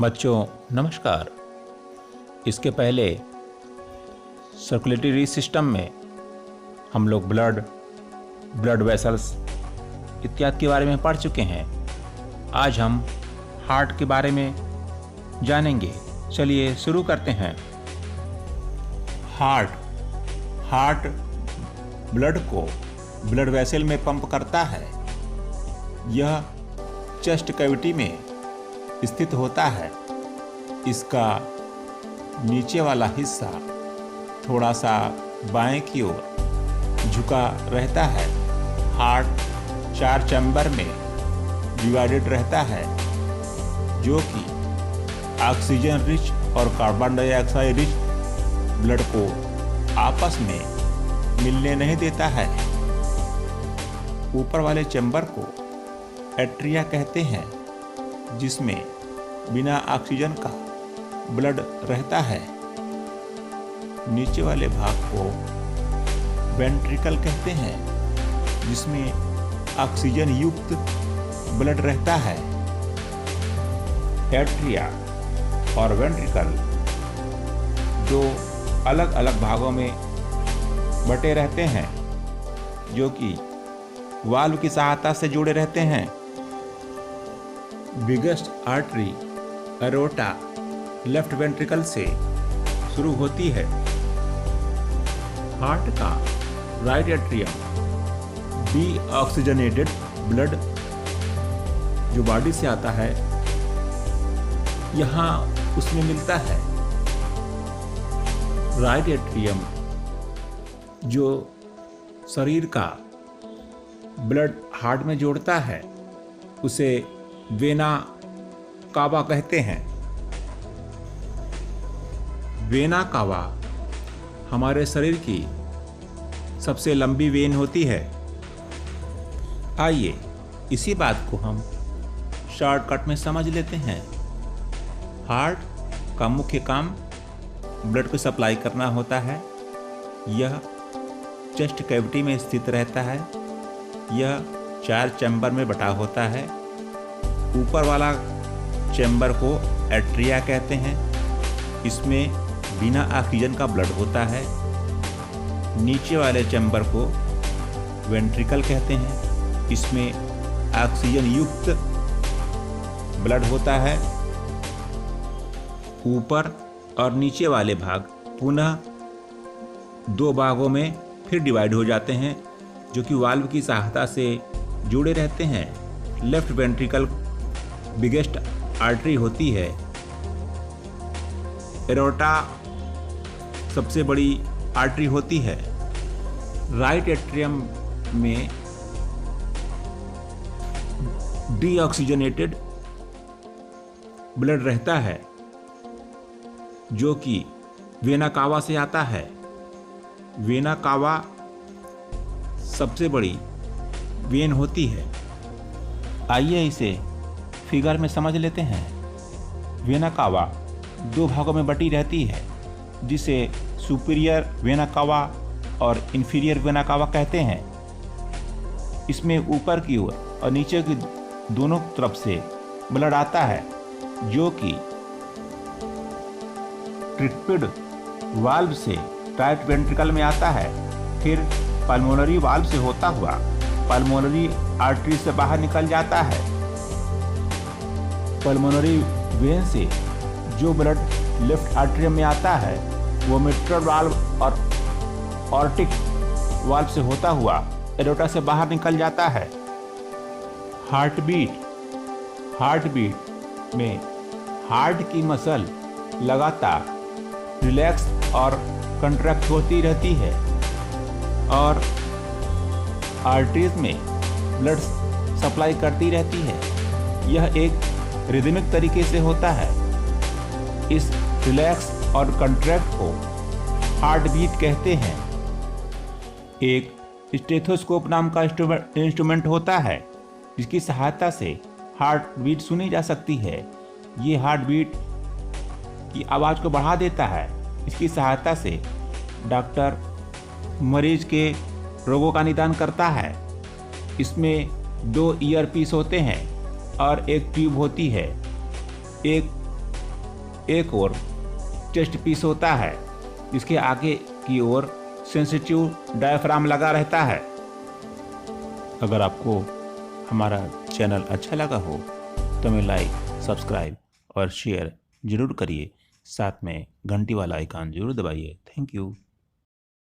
बच्चों नमस्कार। इसके पहले सर्कुलेटरी सिस्टम में हम लोग ब्लड वेसल्स इत्यादि के बारे में पढ़ चुके हैं। आज हम हार्ट के बारे में जानेंगे। चलिए शुरू करते हैं। हार्ट ब्लड को ब्लड वेसल में पंप करता है। यह चेस्ट कैविटी में स्थित होता है। इसका नीचे वाला हिस्सा थोड़ा सा बाएं की ओर झुका रहता है। हार्ट 4 चैम्बर में डिवाइडेड रहता है, जो कि ऑक्सीजन रिच और कार्बन डाइऑक्साइड रिच ब्लड को आपस में मिलने नहीं देता है। ऊपर वाले चैम्बर को एट्रिया कहते हैं, जिसमें बिना ऑक्सीजन का ब्लड रहता है। नीचे वाले भाग को वेंट्रिकल कहते हैं, जिसमें ऑक्सीजन युक्त ब्लड रहता है। एट्रिया और वेंट्रिकल दो अलग अलग भागों में बटे रहते हैं, जो कि वाल्व की सहायता से जुड़े रहते हैं। Biggest artery aorta left ventricle से शुरू होती है। हार्ट का राइट एट्रियम डीऑक्सीजनेटेड ब्लड जो बॉडी से आता है, यहाँ उसमें मिलता है। राइट एट्रियम जो शरीर का ब्लड हार्ट में जोड़ता है, उसे वेना कावा कहते हैं। वेना कावा हमारे शरीर की सबसे लंबी वेन होती है। आइए इसी बात को हम शॉर्टकट में समझ लेते हैं। हार्ट का मुख्य काम ब्लड को सप्लाई करना होता है। यह चेस्ट कैविटी में स्थित रहता है। यह 4 चैम्बर में बटा होता है। ऊपर वाला चैम्बर को एट्रिया कहते हैं। इसमें बिना ऑक्सीजन का ब्लड होता है। नीचे वाले चैम्बर को वेंट्रिकल कहते हैं। इसमें ऑक्सीजन युक्त ब्लड होता है। ऊपर और नीचे वाले भाग पुनः 2 भागों में फिर डिवाइड हो जाते हैं, जो कि वाल्व की सहायता से जुड़े रहते हैं। लेफ्ट वेंट्रिकल बिगेस्ट आर्टरी होती है। एरोटा सबसे बड़ी आर्टरी होती है। राइट एट्रियम में डीऑक्सीजनेटेड ब्लड रहता है, जो कि वेना कावा से आता है। वेना कावा सबसे बड़ी वेन होती है। आइए इसे फिगर में समझ लेते हैं। वेना कावा 2 भागों में बटी रहती है, जिसे सुपीरियर वेना कावा और इंफीरियर वेना कावा कहते हैं। इसमें ऊपर की ओर और नीचे की दोनों तरफ से ब्लड आता है, जो कि ट्रिक्पिड वाल्व से राइट वेंट्रिकल में आता है। फिर पल्मोनरी वाल्व से होता हुआ पल्मोनरी आर्टरी से बाहर निकल जाता है। पल्मोनरी वेन से जो ब्लड लेफ्ट आर्टरियम में आता है, वो मिट्रल वाल्व और ऑर्टिक वाल्व से होता हुआ एरोटा से बाहर निकल जाता है। हार्टबीट में हार्ट की मसल लगातार रिलैक्स और कंट्रैक्ट होती रहती है, और आर्टरीज में ब्लड सप्लाई करती रहती है। यह एक रिदमिक तरीके से होता है। इस रिलैक्स और कंट्रैक्ट को हार्ट बीट कहते हैं। एक स्टेथोस्कोप नाम का इंस्ट्रूमेंट होता है, जिसकी सहायता से हार्ट बीट सुनी जा सकती है। ये हार्ट बीट की आवाज़ को बढ़ा देता है। इसकी सहायता से डॉक्टर मरीज के रोगों का निदान करता है। इसमें 2 ईयर पीस होते हैं और एक ट्यूब होती है। एक एक ओर चेस्ट पीस होता है, जिसके आगे की ओर सेंसिटिव डायफ्राम लगा रहता है। अगर आपको हमारा चैनल अच्छा लगा हो तो हमें लाइक, सब्सक्राइब और शेयर जरूर करिए। साथ में घंटी वाला आइकन जरूर दबाइए। Thank you.